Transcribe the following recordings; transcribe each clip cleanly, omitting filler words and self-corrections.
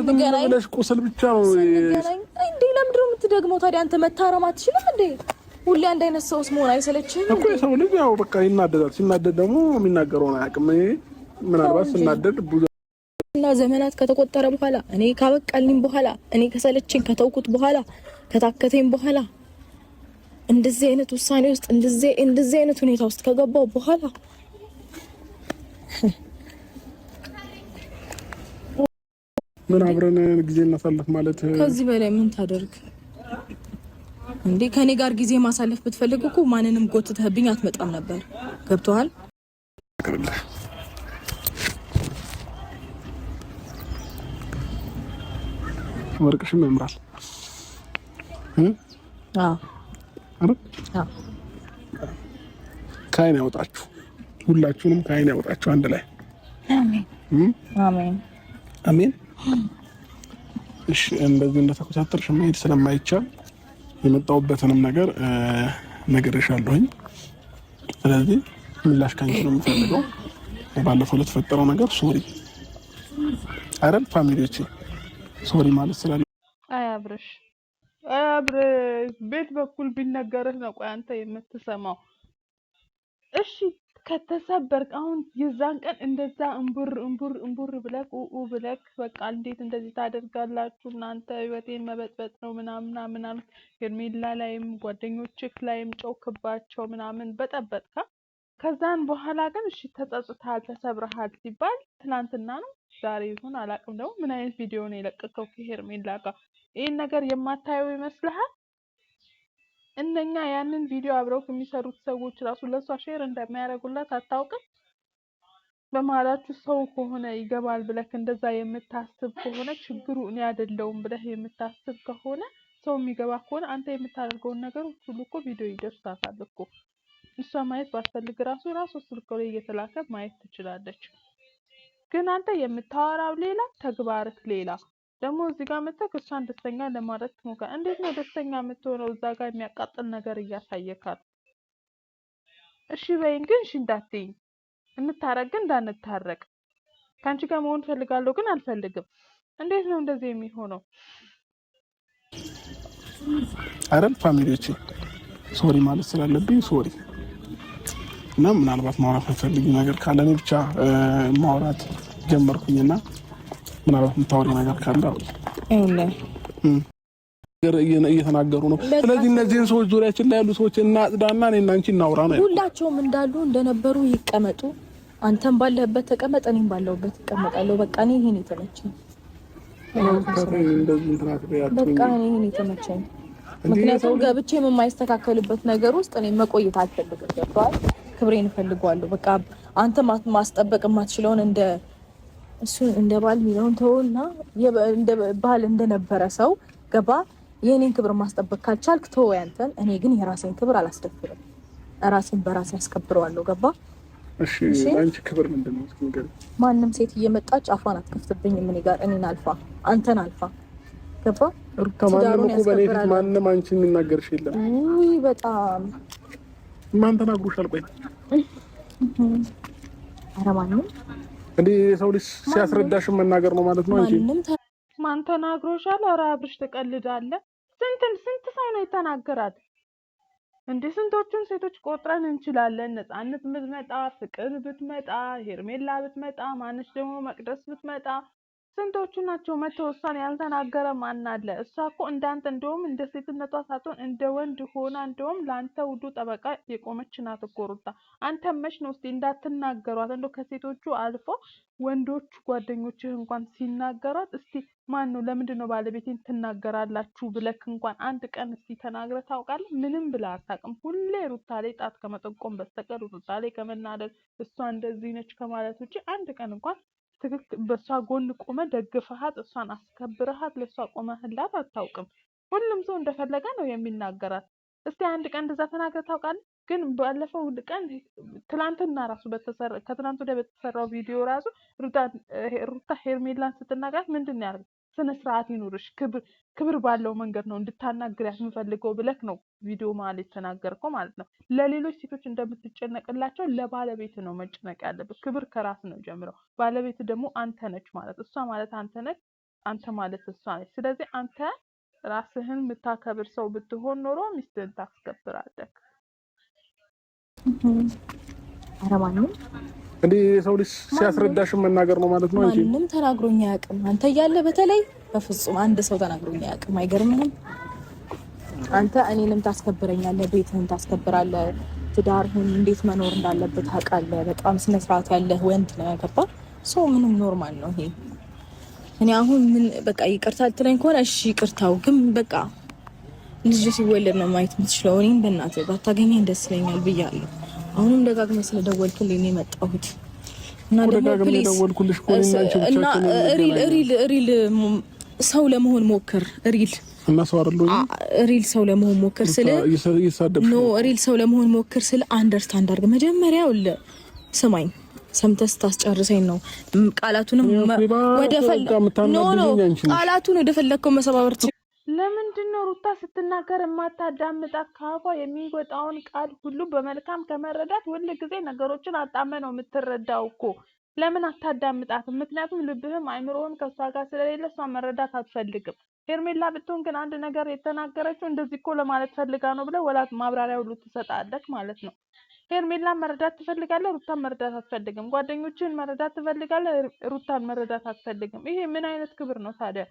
ብለሽ ቁስል ብቻ ነው እንዴ? ለምንድን ነው የምትደግመው ታዲያ? አንተ መታረም አትችልም እንዴ? ሁሌ አንድ አይነት ሰውስ መሆን አይሰለችህም እኮ? የሰው ልጅ ያው በቃ ይናደዳል። ሲናደድ ደግሞ የሚናገረውን አያውቅም። ምናልባት ስናደድ ብዙ እና ዘመናት ከተቆጠረ በኋላ እኔ ካበቃልኝ በኋላ እኔ ከሰለችኝ ከተውኩት በኋላ ከታከተኝ በኋላ እንደዚህ አይነት ውሳኔ ውስጥ እንደዚህ አይነት ሁኔታ ውስጥ ከገባው በኋላ ምን አብረን ጊዜ እናሳልፍ ማለት ከዚህ በላይ ምን ታደርግ እንዴ? ከኔ ጋር ጊዜ ማሳለፍ ብትፈልግ እኮ ማንንም ጎትተህብኝ አትመጣም ነበር። ገብቶሃል? ወርቅሽም ያምራል። ከአይን ያውጣችሁ፣ ሁላችሁንም ከአይን ያውጣችሁ አንድ ላይ አሜን አሜን አሜን። እሺ እንደዚህ እንደተኮሳተርሽ መሄድ ስለማይቻል የመጣሁበትንም ነገር ነግሬሻለሁኝ። ስለዚህ ምላሽ ካንቺ ነው የምፈልገው። ባለፈው ለተፈጠረው ነገር ሶሪ አይደል? ፋሚሊዎቼ ሶሪ ማለት ስላለ አያብርሽ ቤት በኩል ቢነገርህ ነው ቆይ አንተ የምትሰማው። እሺ ከተሰበርክ አሁን የዛን ቀን እንደዛ እንቡር ብለክ በቃ እንዴት እንደዚህ ታደርጋላችሁ እናንተ ህይወቴን መበጥበጥ ነው ምናምን ሄርሜላ ላይም ጓደኞችክ ላይም ጮክባቸው ምናምን በጠበጥካ። ከዛን በኋላ ግን እሺ ተጸጽተሃል ተሰብረሃል ሲባል ትናንትና ነው ዛሬ ይሁን አላውቅም። ደግሞ ምን አይነት ቪዲዮ ነው የለቀቀው ከሄርሜላ ጋር? ይሄን ነገር የማታየው ይመስልሃል? እነኛ ያንን ቪዲዮ አብረው የሚሰሩት ሰዎች ራሱ ለሷ ሼር እንደማያደርጉላት አታውቅም? በመሀላችሁ ሰው ከሆነ ይገባል ብለህ እንደዛ የምታስብ ከሆነ ችግሩ እኔ አይደለሁም ብለህ የምታስብ ከሆነ ሰው የሚገባ ከሆነ አንተ የምታደርገውን ነገሮች ሁሉ እኮ ቪዲዮ ይደርሳታል እኮ። እሷ ማየት ባትፈልግ ራሱ ስልክ ላይ እየተላከ ማየት ትችላለች። ግን አንተ የምታወራው ሌላ ተግባርህ ሌላ። ደግሞ እዚህ ጋር መጥተህ እሷን ደስተኛ ለማድረግ ትሞክራለህ። እንዴት ነው ደስተኛ የምትሆነው? እዛ ጋር የሚያቃጥል ነገር እያሳየካል። እሺ በይኝ ግን እሺ እንዳትይኝ፣ እንታረቅ ግን እንዳንታረቅ፣ ከአንቺ ጋር መሆን ፈልጋለሁ ግን አልፈልግም። እንዴት ነው እንደዚህ የሚሆነው? አይደል ፋሚሊዎቼ ሶሪ ማለት ስላለብኝ ሶሪ። እና ምናልባት ማውራት ፈልጊ ነገር ካለ እኔ ብቻ ማውራት ጀመርኩኝና ምናልባት የምታወሪ ነገር ካለ እየተናገሩ ነው። ስለዚህ እነዚህን ሰዎች ዙሪያችን ላይ ያሉ ሰዎች እናጽዳና እኔና አንቺ እናውራ ነው። ሁላቸውም እንዳሉ እንደነበሩ ይቀመጡ። አንተም ባለህበት ተቀመጥ፣ እኔም ባለሁበት እቀመጣለሁ። በቃ እኔ ይሄን የተመቸኝ በቃ እኔ ይሄን የተመቸኝ ምክንያቱም ገብቼ የማይስተካከልበት ነገር ውስጥ እኔ መቆየት አልፈልግም። ገብቶሃል? ክብሬን እፈልገዋለሁ። በቃ አንተ ማስጠበቅ የማትችለውን እሱን እንደ ባል ሚለውን ተውና እንደ ባል እንደነበረ ሰው ገባ። የኔን ክብር ማስጠበቅ ካልቻልክ ተው ያንተን። እኔ ግን የራሴን ክብር አላስደፍርም። ራሴን በራሴ አስከብረዋለሁ። ገባ? እሺ አንቺ ክብር ምንድነው? እስኪ ማንም ሴት እየመጣች አፏን አትከፍትብኝም። እኔ ጋር እኔን አልፋ አንተን አልፋ ገባ? ማንም እኮ በኔ ፊት ማንም አንቺን የሚናገርሽ የለም። ውይ በጣም ማን ተናግሮሻል? ቆይ ኧረ ማንም እንዴ የሰው ልጅ ሲያስረዳሽ መናገር ነው ማለት ነው እንጂ ማን ተናግሮሻል? ኧረ አብርሽ ትቀልዳለህ። ስንት ሰው ነው የተናገራት እንዴ? ስንቶቹን ሴቶች ቆጥረን እንችላለን። ነፃነት ብትመጣ፣ ፍቅር ብትመጣ፣ ሄርሜላ ብትመጣ፣ ማንሽ ደግሞ መቅደስ ብትመጣ ስንቶቹ ናቸው መተው እሷን ያልተናገረ ማን አለ? እሷ እኮ እንዳንተ እንደውም እንደ ሴትነቷ ሳትሆን እንደ ወንድ ሆና እንደውም ለአንተ ውዱ ጠበቃ የቆመች ናት እኮ ሩታ። አንተ መች ነው እስቲ እንዳትናገሯት እንደው ከሴቶቹ አልፎ ወንዶቹ ጓደኞችህ እንኳን ሲናገሯት እስቲ ማን ነው ለምንድን ነው ባለቤቴን ትናገራላችሁ ብለክ እንኳን አንድ ቀን እስቲ ተናግረህ ታውቃለህ? ምንም ብላ አታውቅም። ሁሌ ሩታ ላይ ጣት ከመጠቆም በስተቀር ሩታ ላይ ከመናደድ እሷ እንደዚህ ነች ከማለት ውጪ አንድ ቀን እንኳን ትክክል በሷ ጎን ቆመ ደግፈሃት እሷን አስከብረሃት ለሷ ቆመህላት አታውቅም። ሁሉም ሰው እንደፈለገ ነው የሚናገራት። እስቲ አንድ ቀን እንደዛ ተናግረህ ታውቃለህ? ግን ባለፈው ቀን ትናንትና ራሱ ከትናንት ወዲያ በተሰራው ቪዲዮ ራሱ ሩታ ሄርሜላን ስትናገራት ምንድን ነው ያደረገው? ስነ ስርዓት ይኑርሽ፣ ክብር ባለው መንገድ ነው እንድታናግሪያት የምፈልገው ብለክ ነው ቪዲዮ ማለት ተናገርከው ማለት ነው። ለሌሎች ሴቶች እንደምትጨነቅላቸው ለባለቤት ነው መጨነቅ ያለበት። ክብር ከራስ ነው ጀምረው። ባለቤት ደግሞ አንተ ነች ማለት እሷ ማለት አንተ ነች። አንተ ማለት እሷ ነች። ስለዚህ አንተ ራስህን የምታከብር ሰው ብትሆን ኖሮ ሚስትህን ታስከብራለህ። ኧረ ማንም እንዴ ሰው ልጅ ሲያስረዳሽ መናገር ነው ማለት ነው እንጂ ማንም ተናግሮኝ አያውቅም። አንተ እያለ በተለይ በፍጹም አንድ ሰው ተናግሮኝ አያውቅም። አይገርምህም? አንተ እኔንም ታስከብረኛለህ፣ ቤትህን ታስከብራለህ፣ ትዳርህን እንዴት መኖር እንዳለበት ታውቃለህ። በጣም ስነ ስርዓት ያለህ ወንድ ነው። ያገባ ሰው ምንም ኖርማል ነው ይሄ። እኔ አሁን ምን በቃ ይቅርታ ልትለኝ ከሆነ እሺ ይቅርታው፣ ግን በቃ ልጅ ሲወለድ ነው ማየት የምትችለው። እኔም በእናትህ ባታገኘኝ ደስ ይለኛል ብያለሁ። አሁንም ደጋግመህ ስለደወልክልኝ ነው የመጣሁት እና ደግሞ ደወልኩልሽ እና ሪል ሰው ለመሆን ሞክር። ሪል እና ሰው አይደለም ሪል ሰው ለመሆን ሞክር ስለ ኖ ሪል ሰው ለመሆን ሞክር ስለ አንደርስታንድ አድርገህ መጀመሪያው ስማኝ፣ ሰምተህ ስታስጨርሰኝ ነው ቃላቱንም ቃላቱን ወደ ፈለግከው መሰባበር። ለምንድን ነው ሩታ ስትናገር የማታዳምጣት? ከአፏ የሚወጣውን ቃል ሁሉ በመልካም ከመረዳት ሁል ጊዜ ነገሮችን አጣመ ነው የምትረዳው እኮ። ለምን አታዳምጣትም? ምክንያቱም ልብህም አይምሮህም ከእሷ ጋር ስለሌለ እሷ መረዳት አትፈልግም። ሄርሜላ ብትሆን ግን አንድ ነገር የተናገረችው እንደዚህ እኮ ለማለት ፈልጋ ነው ብለህ ወላት ማብራሪያ ሁሉ ትሰጣለህ ማለት ነው። ሄርሜላ መረዳት ትፈልጋለህ፣ ሩታን መረዳት አትፈልግም። ጓደኞችን መረዳት ትፈልጋለህ፣ ሩታን መረዳት አትፈልግም። ይሄ ምን አይነት ክብር ነው ታዲያ?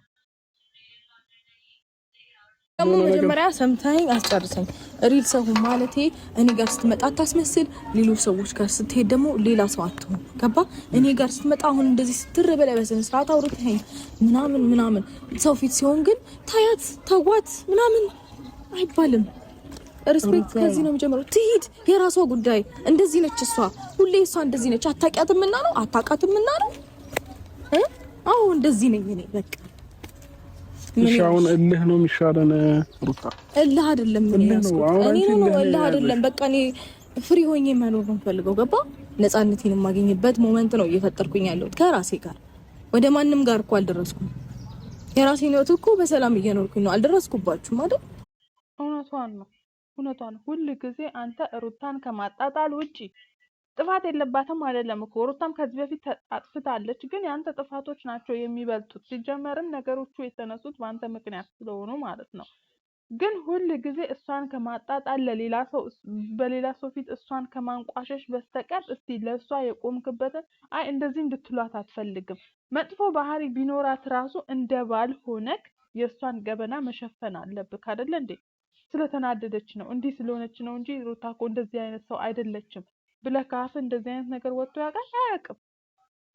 ደግሞ መጀመሪያ ሰምተኝ አስጨርሰኝ። ሪል ሰው ማለቴ እኔ ጋር ስትመጣ አታስመስል፣ ሌሎች ሰዎች ጋር ስትሄድ ደግሞ ሌላ ሰው አትሆን። ገባ? እኔ ጋር ስትመጣ አሁን እንደዚህ ስትር በላይ በስነ ስርዓት አውርተኸኝ ምናምን ሰው ፊት ሲሆን ግን ታያት ተዋት ምናምን አይባልም። ሪስፔክት ከዚህ ነው የሚጀምረው። ትሂድ፣ የራሷ ጉዳይ። እንደዚህ ነች እሷ፣ ሁሌ እሷ እንደዚህ ነች። አታውቂያትምና ነው አታውቃትምና ነው። አዎ እንደዚህ ነኝ እኔ በቃ። ምሻውን እልህ ነው የሚሻለን ሩታ። እልህ አይደለም እኔ ነው እልህ አይደለም። በቃ እኔ ፍሪ ሆኜ መኖር ነው ፈልገው። ገባ? ነፃነቴን የማገኝበት ሞመንት ነው እየፈጠርኩኝ ያለሁት ከራሴ ጋር። ወደ ማንም ጋር እኮ አልደረስኩም። የራሴን ህይወት እኮ በሰላም እየኖርኩኝ ነው። አልደረስኩባችሁም አይደል? እውነቷን ነው። ሁል ጊዜ አንተ ሩታን ከማጣጣል ውጪ ጥፋት የለባትም አይደለም እኮ። ሩታም ከዚህ በፊት አጥፍታለች፣ ግን ያንተ ጥፋቶች ናቸው የሚበልጡት። ሲጀመርም ነገሮቹ የተነሱት በአንተ ምክንያት ስለሆኑ ማለት ነው። ግን ሁል ጊዜ እሷን ከማጣጣል በሌላ ሰው ፊት እሷን ከማንቋሸሽ በስተቀር እስቲ ለእሷ የቆምክበትን እንደዚህ እንድትሏት አትፈልግም። መጥፎ ባህሪ ቢኖራት ራሱ እንደ ባል ሆነክ የእሷን ገበና መሸፈን አለብክ አይደለ እንዴ? ስለተናደደች ነው እንዲህ ስለሆነች ነው እንጂ ሩታ እኮ እንደዚህ አይነት ሰው አይደለችም ብለህ ከአፍህ እንደዚህ አይነት ነገር ወጥቶ ያውቃል? አያውቅም።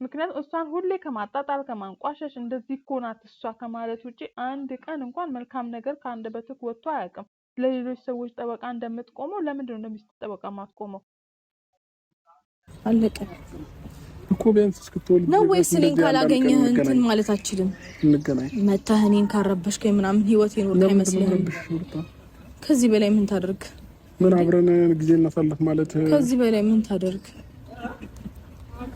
ምክንያቱም እሷን ሁሌ ከማጣጣል ከማንቋሸሽ እንደዚህ እኮ ናት እሷ ከማለት ውጪ አንድ ቀን እንኳን መልካም ነገር ከአንደበትህ ወጥቶ አያውቅም። ለሌሎች ሰዎች ጠበቃ እንደምትቆመው ለምንድን ነው ለሚስት ጠበቃ ማትቆመው? አለቀ እኮ። ቢያንስ እስክትወልድ ነው ወይስ እኔን ካላገኘህ እንትን ማለት አትችልም? እንገናኝ መተህ እኔን ካረበሽከኝ ምናምን ህይወት ይኖር አይመስልህም? ከዚህ በላይ ምን ታደርግ? ምን አብረን ጊዜ እናሳልፍ ማለት ከዚህ በላይ ምን ታደርግ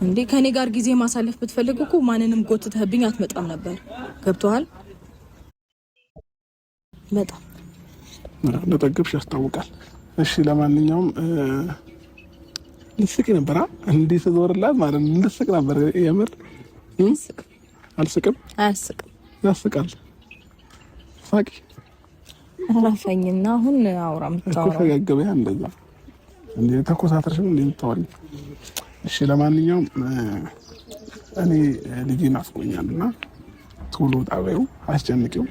እንዴ? ከኔ ጋር ጊዜ ማሳለፍ ብትፈልግ እኮ ማንንም ጎትተህብኝ አትመጣም ነበር። ገብቶሃል? በጣም እንደጠገብሽ ያስታውቃል። እሺ ለማንኛውም ልስቅ ነበር እንዴ? ተዞርላት ማለት ነው። ልስቅ ነበር የምር። አልስቅም? አያስቅም? ያስቃል። ሳቂ አራፈኝና አሁን አውራ ምታወራ እኮ ፈገግበያ እንደዛ እንዴ ተኮሳተርሽ እንዴ ምታወሪ? እሺ ለማንኛውም እኔ ልጅ ናፍቆኛልና ቶሎ ጣበው አስጨንቂው።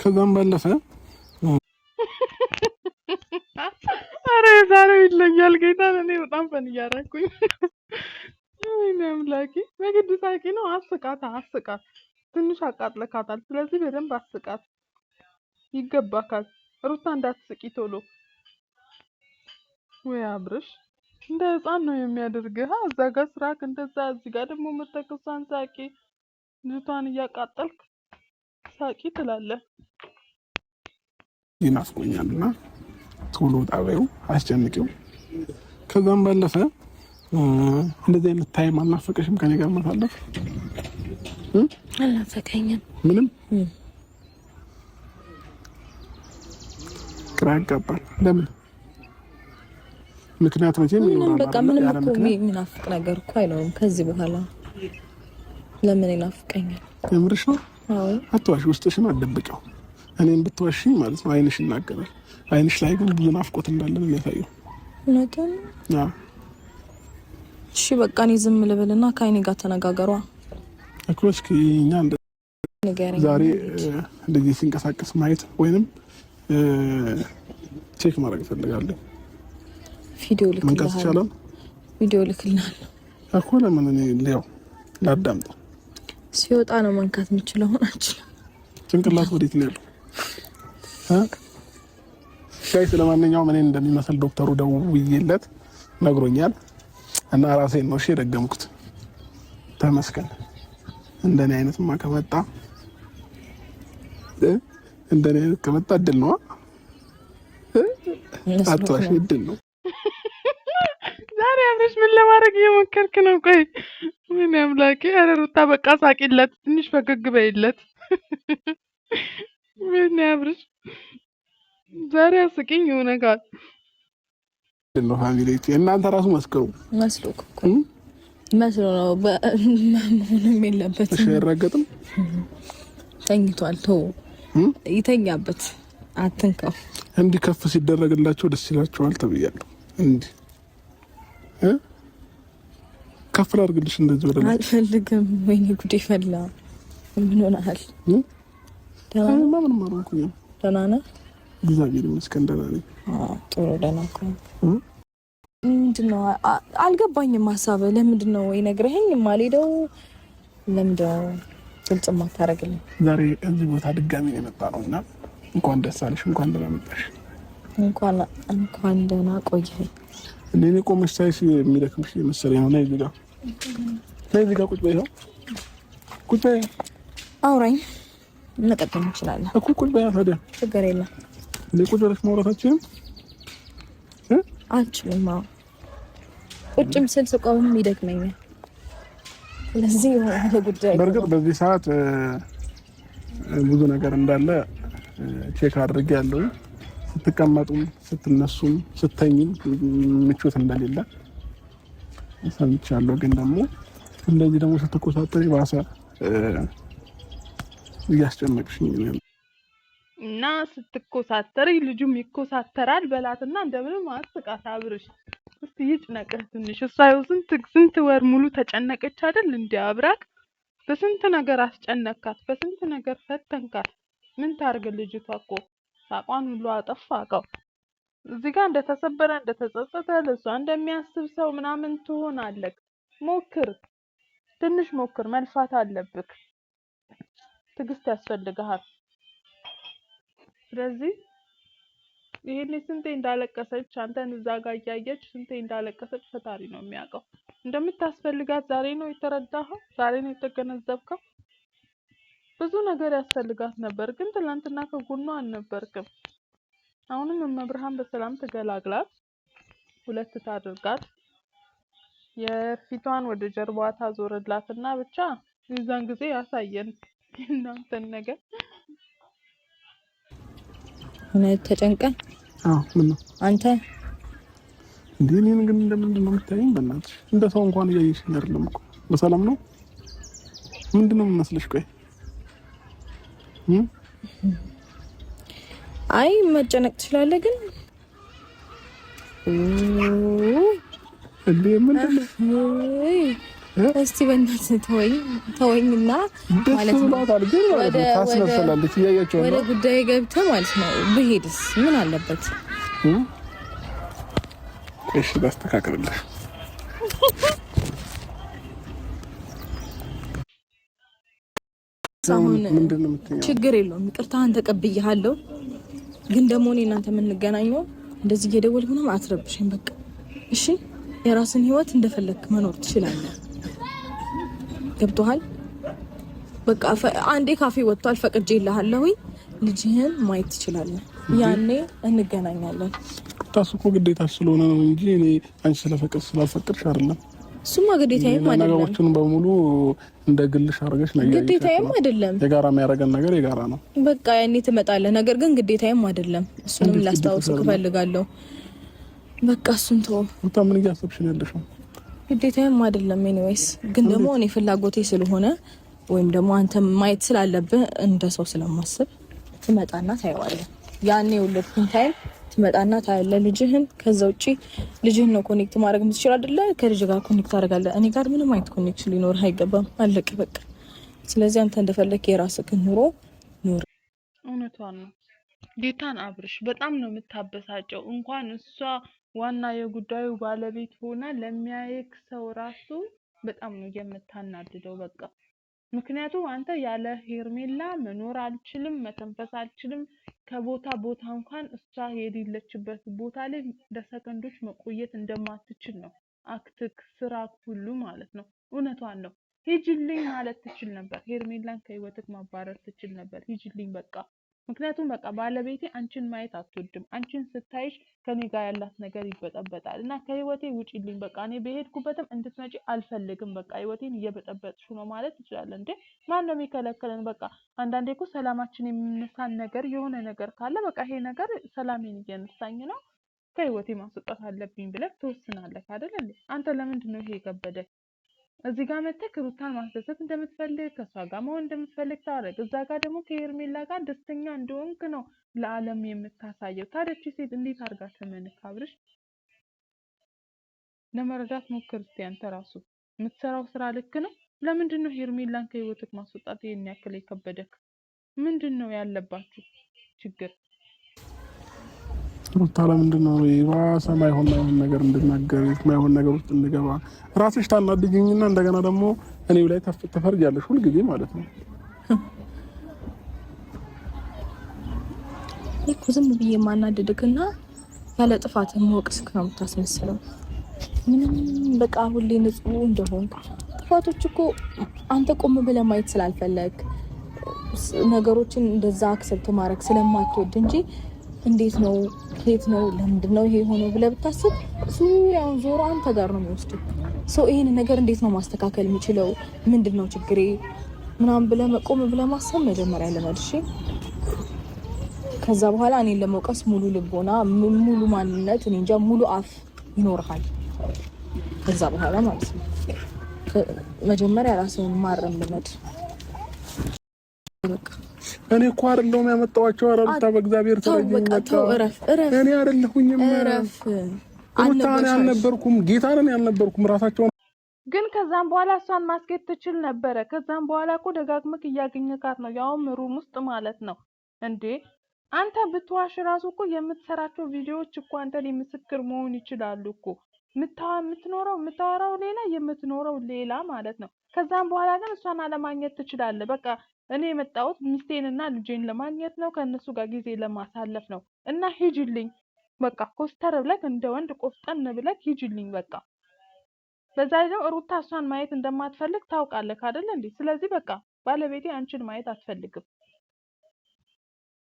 ከዛም ባለፈ አረ ዛሬው ይለኛል ጌታ። እኔ በጣም ፈን እያደረኩኝ እኔ አምላኬ በግድ ሳቂ ነው። አስቃት ትንሽ አቃጥለካታል። ስለዚህ በደንብ አስቃት። ይገባካል። ሩታ እንዳትስቂ ቶሎ። ወይ አብርሽ እንደ ህፃን ነው የሚያደርግህ። እዛ ጋር ስራክ እንደዛ፣ እዚህ ጋር ደግሞ መተከሳን ሳቂ። ልጅቷን እያቃጠልክ ሳቂ ትላለህ። ይናፍቆኛልና ቶሎ ጣበው አስጨንቂው። ከዛም ባለፈ እንደዚህ አይነት ታይም አልናፈቀሽም? ከኔ ጋር ማሳለፍ አልናፈቀኝም ምንም። ግራ ያጋባል። ለምን? ምክንያት መቼም ይኖራል። በቃ ምንም እኮ የሚናፍቅ ነገር እኮ አይኖርም ከዚህ በኋላ። ለምን ይናፍቀኛል? የምርሽ ነው? አትዋሽ፣ ውስጥሽን አትደብቂው። እኔም ብትዋሺ ማለት ነው አይንሽ ይናገራል። አይንሽ ላይ ግን ብዙ ናፍቆት እንዳለ ነው የሚያሳየው። እውነትም እሺ በቃ እኔ ዝም ልበልና ከአይኔ ጋር ተነጋገሯ እኮ። እስኪ እኛ ዛሬ እንደዚህ ሲንቀሳቀስ ማየት ወይንም ቼክ ማድረግ ፈልጋለሁ። ቪዲዮ ልክልሃል። መንቀስ ይቻላል? ቪዲዮ ልክልሃል እኮ። ለምን እኔ ሊያው ላዳምጥ ሲወጣ ነው መንካት የምችለው። ሆናችሁ ጭንቅላት ወዴት ነው ያለው? ጋይስ ለማንኛውም እኔን እንደሚመስል ዶክተሩ ደውዬለት ነግሮኛል እና ራሴን ነው የደገምኩት። ተመስገን። እንደኔ አይነትማ ከመጣ እድል ነው። አጥዋሽ እድል ነው። ዛሬ አብረሽ ምን ለማድረግ እየሞከርክ ነው? ቆይ ምን አምላኬ! ኧረ ሩታ በቃ ሳቂለት፣ ትንሽ ፈገግ በይለት። ምን አብረሽ ዛሬ አስቂኝ የሆነ ጋር ነው ፋሚሊ። እናንተ ራሱ መስክሩ። መስሎ ነው ምንም የለበት። እሺ አይረገጥም። ተኝቷል። ተው ይተኛበት፣ አትንካው። እንዲህ ከፍ ሲደረግላቸው ደስ ይላቸዋል ተብያለሁ። እንዲህ ከፍ ላድርግልሽ እንደዚህ ወደ ላይ አልፈልግም። ወይኔ ጉዴ ፈላ። ምን ሆነሃል? ደህና ነኝ። ምንም አልሆንኩኝም። ደህና ነህ? እግዚአብሔር ይመስገን ደህና ነኝ። ጥሩ ደህና እኮ። ምንድን ነው አልገባኝም ሀሳብህ። ለምንድን ነው ወይ ነግረኸኝ የማልሄደው? ለምንድን ነው ግልጽ የማታደርግልኝ? ዛሬ እዚህ ቦታ ድጋሚ ነው የመጣ ነው እና እንኳን ደስ አለሽ፣ እንኳን ደህና መጣሽ። እንኳን ደህና ቆየኸኝ። እኔ ቆመሽ ሳይሽ የሚደክምሽ መሰለኝ ነው። እዚህ ጋር ቁጭ በይ። ቁጭ በይ። አውራኝ መቀጠል እንችላለን እኮ። ቁጭ በይ። ታዲያ ችግር የለም። ቁጭ ብለሽ ማውራታችን አልችልም። ቁጭም ስል ስቆምም ይደክመኛል። ስለዚህ የሆነ ጉዳይ በእርግጥ በዚህ ሰዓት ብዙ ነገር እንዳለ ቼክ አድርጌ ያለው ስትቀመጡም ስትነሱም ስተኝም ምቾት እንደሌለ ሰምቻለሁ። ግን ደግሞ እንደዚህ ደግሞ ስትኮሳተሪ ባሰ እያስጨነቅሽኝ ነው። እና ስትኮሳተሪ ልጁም ይኮሳተራል በላትና እንደምንም አስቃት አብርሽ። እስቲ ይጭነቅህ ትንሽ። እሷ ይኸው ስንት ወር ሙሉ ተጨነቀች አይደል? እንደ አብራክ በስንት ነገር አስጨነካት፣ በስንት ነገር ፈተንካት። ምን ታርግ ልጅቷ እኮ ሳቋን ሁሉ አጠፋቀው። እዚህ ጋር እንደተሰበረ እንደተጸጸተ ለሷ እንደሚያስብ ሰው ምናምን ትሆናለህ። ሞክር፣ ትንሽ ሞክር። መልፋት አለብክ። ትግስት ያስፈልግሃል። ስለዚህ ይሄኔ ስንቴ እንዳለቀሰች አንተን እዛ ጋር እያየች ስንቴ እንዳለቀሰች ፈጣሪ ነው የሚያውቀው። እንደምታስፈልጋት ዛሬ ነው የተረዳኸው፣ ዛሬ ነው የተገነዘብከው። ብዙ ነገር ያስፈልጋት ነበር፣ ግን ትናንትና ከጎኗ አልነበርክም። አሁንም እመብርሃን በሰላም ትገላግላት፣ ሁለት ታድርጋት፣ የፊቷን ወደ ጀርባዋ ታዞርላትና ብቻ የዛን ጊዜ ያሳየን እናንተን ነገር። እኔ ተጨንቀን ምን ነው አንተ እንዴ? እኔን ግን እንደምንድን ነው የምታየኝ? በእናትሽ እንደ ሰው እንኳን እያየሽኝ አይደለም እኮ። በሰላም ነው? ምንድን ነው የምመስልሽ? ቆይ አይ መጨነቅ ትችላለህ፣ ግን እንዴ ምንድን ነው? እስቲ በእናትህ ተወኝና ማለት ነው ወደ ጉዳይ ገብተህ ማለት ነው ብሄድስ ምን አለበት? እሺ ላስተካክልልሽ። ችግር የለውም፣ ይቅርታህን ተቀብያለሁ። ግን ደግሞ እኔ እናንተ የምንገናኘው እንደዚህ እየደወልክ ምናምን አትረብሽኝ። በቃ እሺ፣ የራስን ህይወት እንደፈለክ መኖር ትችላለህ። ገብቶሃል? በቃ አንዴ ካፌ ወጥቷል፣ ፈቅጄልሃለሁ። ልጅህን ማየት ትችላለህ። ያኔ እንገናኛለን። ታስኮ ግዴታ ስለሆነ ነው እንጂ እኔ አንቺ ስላልፈቅድሽ አይደለም። እሱማ ግዴታዬም አይደለም። ነገሮችን በሙሉ እንደ ግልሽ አድርገሽ ነው። ግዴታዬም አይደለም። የጋራ የሚያደርገን ነገር የጋራ ነው። በቃ ያኔ ትመጣለህ። ነገር ግን ግዴታዬም አይደለም። እሱንም ላስታውስህ እፈልጋለሁ። በቃ እሱን ተወው። ምን እያሰብሽ ነው ያለሽው? ግዴታዬም አይደለም። ኤኒዌይስ ግን ደግሞ እኔ ፍላጎቴ ስለሆነ ወይም ደግሞ አንተ ማየት ስላለብህ እንደ ሰው ስለማስብ ትመጣና ታየዋለህ። ያኔ የወለድኩኝ ታይም ትመጣና ታያለህ ልጅህን። ከዛ ውጪ ልጅህን ነው ኮኔክት ማድረግ የምትችል አይደለ? ከልጅ ጋር ኮኔክት አደርጋለህ። እኔ ጋር ምንም አይነት ኮኔክሽን ሊኖርህ አይገባም። አለቅ በቃ። ስለዚህ አንተ እንደፈለክ የራስህን ኑሮ ኑር። እውነቷን ነው። ጌታን አብርሽ በጣም ነው የምታበሳጨው። እንኳን እሷ ዋና የጉዳዩ ባለቤት ሆና ለሚያየክ ሰው ራሱ በጣም ነው የምታናድደው። በቃ ምክንያቱም አንተ ያለ ሄርሜላ መኖር አልችልም፣ መተንፈስ አልችልም፣ ከቦታ ቦታ እንኳን እሷ የሌለችበት ቦታ ላይ ለሰከንዶች መቆየት እንደማትችል ነው አክትክ ስራ ሁሉ ማለት ነው። እውነቷን ነው። ሂጂልኝ ማለት ትችል ነበር። ሄርሜላን ከህይወትክ ማባረር ትችል ነበር። ሂጂልኝ በቃ። ምክንያቱም በቃ ባለቤቴ አንቺን ማየት አትወድም። አንቺን ስታይሽ ከኔ ጋር ያላት ነገር ይበጠበጣል እና ከህይወቴ ውጪልኝ በቃ። እኔ በሄድኩበትም እንድትመጪ አልፈልግም። በቃ ህይወቴን እየበጠበጥሽ ነው ማለት ይችላል እንዴ? ማን ነው የሚከለክለን? በቃ አንዳንዴ እኮ ሰላማችን የሚነሳን ነገር የሆነ ነገር ካለ በቃ ይሄ ነገር ሰላሜን እየነሳኝ ነው ከህይወቴ ማስወጣት አለብኝ ብለህ ትወስናለህ አይደል እንዴ? አንተ ለምንድን ነው ይሄ የከበደ? እዚህ ጋር መተክ ሩታን ማስደሰት እንደምትፈልግ ከሷ ጋር መሆን እንደምትፈልግ ታረግ። እዛ ጋር ደግሞ ከሄርሜላ ጋር ደስተኛ እንደሆንክ ነው ለዓለም የምታሳየው። ታዲያ እቺ ሴት እንዴት አድርጋ ተመንክ? አብርሽ ለመረዳት ሞክር እስቲ። አንተ ራሱ የምትሰራው ስራ ልክ ነው? ለምንድን ነው ሄርሜላን ከህይወትክ ማስወጣት ይሄን ያክል የከበደክ? ምንድን ነው ያለባችሁ ችግር? ሩታ ለምንድን ነው ማይሆን ነገር እንድናገር ማይሆን ነገር ውስጥ እንድገባ ራስሽ ታናድጂኝና እንደገና ደግሞ እኔው ላይ ተፈርጃለሽ ሁሉ ጊዜ ማለት ነው። እኮ ዝም ብዬ ማናደድክና ያለ ጥፋት መወቅስክ ነው የምታስመስለው። ምንም በቃ ሁሌ ንጹህ እንደሆንክ ጥፋቶች እኮ አንተ ቆም ብለህ ማየት ስላልፈለግ ነገሮችን እንደዛ አክሰፕት ማድረግ ስለማትወድ እንጂ እንዴት ነው ከየት ነው ለምንድን ነው ይሄ የሆነው ብለህ ብታስብ ዙሪያውን ዞሮ አንተ ጋር ነው የሚወስደው። ሰው ይሄን ነገር እንዴት ነው ማስተካከል የሚችለው? ምንድን ነው ችግሬ ምናምን ብለህ መቆም ብለህ ማሰብ መጀመሪያ ለመድሽ። ከዛ በኋላ እኔን ለመውቀስ ሙሉ ልቦና ሙሉ ማንነት እኔ እንጃ ሙሉ አፍ ይኖርሃል። ከዛ በኋላ ማለት ነው መጀመሪያ ራስህን ማረም ልመድ። እኔ እኮ አይደለሁም ያመጣኋቸው። አረሩታ በእግዚአብሔር ተረጅኝ በቃ። እኔ አይደለሁኝም። ሩታ እኔ አልነበርኩም። ጌታ ነኝ አልነበርኩም። ራሳቸው ግን ከዛም በኋላ እሷን ማስኬት ትችል ነበረ። ከዛም በኋላ እኮ ደጋግመክ እያገኘካት ነው፣ ያውም ሩም ውስጥ ማለት ነው እንዴ። አንተ ብትዋሽ ራሱ እኮ የምትሰራቸው ቪዲዮዎች እኮ አንተን ምስክር መሆን ይችላሉ እኮ። የምታወራው ሌላ የምትኖረው ሌላ ማለት ነው። ከዛም በኋላ ግን እሷን አለማግኘት ትችላለህ። በቃ እኔ የመጣሁት ሚስቴንና ልጄን ለማግኘት ነው፣ ከእነሱ ጋር ጊዜ ለማሳለፍ ነው እና ሂጂልኝ በቃ። ኮስተር ብለክ እንደ ወንድ ቆፍጠን ብለክ ሂጂልኝ በቃ። በዛ ላይ ደግሞ ሩታ እሷን ማየት እንደማትፈልግ ታውቃለህ አይደል እንዴ? ስለዚህ በቃ ባለቤቴ አንቺን ማየት አትፈልግም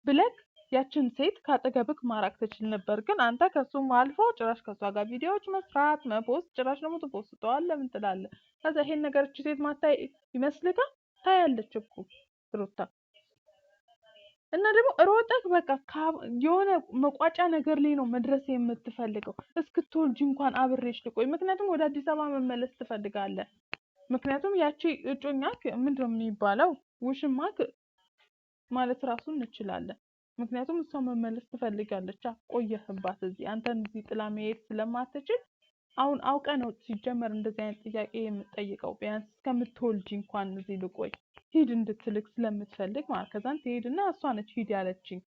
ብለክ ያችን ሴት ካጠገብክ ማራቅ ትችል ነበር። ግን አንተ ከሱም አልፎ ጭራሽ ከሷ ጋር ቪዲዮዎች መስራት መፖስት፣ ጭራሽ ደግሞ ትፖስተዋለህ። ለምን ትላለህ? ከዛ ይሄን ነገር እቺ ሴት ማታይ ይመስልካል? ታያለች እኮ ሩታ። እና ደግሞ ሮጠክ በቃ የሆነ መቋጫ ነገር ላይ ነው መድረስ የምትፈልገው። እስክትወልጂ እንኳን አብሬሽ ልቆይ። ምክንያቱም ወደ አዲስ አበባ መመለስ ትፈልጋለህ። ምክንያቱም ያቺ እጮኛክ ምንድነው የሚባለው ውሽማክ ማለት ራሱን እንችላለን። ምክንያቱም እሷ መመለስ ትፈልጋለች። ቆየህባት እዚህ አንተን እዚህ ጥላ መሄድ ስለማትችል አሁን አውቀ ነው ሲጀመር እንደዚህ አይነት ጥያቄ የምትጠይቀው። ቢያንስ እስከምትወልጂ እንኳን እዚህ ልቆይ ሂድ እንድትልክ ስለምትፈልግ ማለት። ከዛን ትሄድና እሷ ነች ሂድ ያለችኝ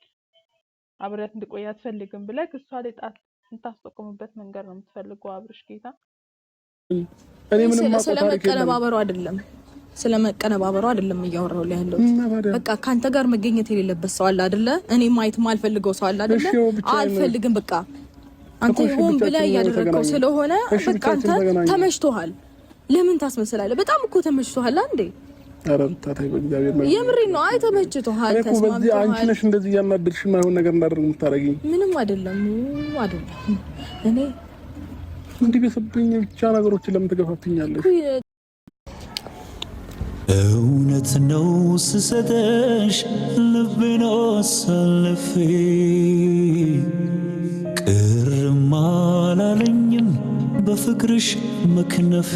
አብሬያት እንድቆይ አትፈልግም ብለህ እሷ ላይ ጣት የምታስጠቁምበት መንገድ ነው የምትፈልገው። አብርሽ ጌታ እኔ ምንም ስለመቀነባበሩ አይደለም እያወራሁ ላይ ያለው። በቃ ካንተ ጋር መገኘት የሌለበት ሰው አለ አይደለ? እኔ ማየት ማልፈልገው ሰው አለ አይደለ? አልፈልግም በቃ አንተ ሆን ብለህ እያደረግከው ስለሆነ በቃ አንተ ተመችቶሃል። ለምን ታስመስላለህ? በጣም እኮ ተመችቶሃል አንዴ። ኧረ ብታታይ በእግዚአብሔር ነው የምሬን ነው። አይ ተመችቶሃል፣ ተስማምቶሃል። አንቺ ነሽ እንደዚህ እያናደድሽ የማይሆን ነገር እንዳደርግ የምታረጊኝ። ምንም አይደለም። እኔ እንዲህ በሰብኝ ብቻ ነገሮችን ለምን ትገፋፍኛለሽ? እውነት ነው ስሰጠሽ ልቤን አሳልፌ ቅርም አላለኝም በፍቅርሽ መክነፌ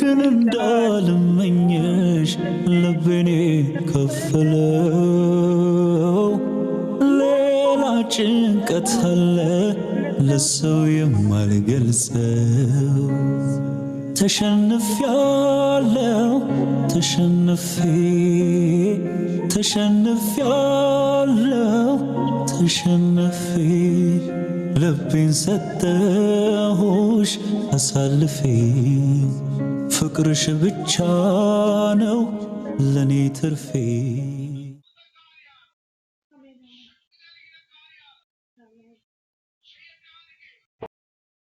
ግን እንዳልመኘሽ ልቤኔ ከፈለው ሌላ ጭንቀት አለ ለሰው የማልገልጸው ተሸንፌያለሁ ተሸንፌ ልቤን ሰጠሁሽ አሳልፌ ፍቅርሽ ብቻ ነው ለኔ ትርፌ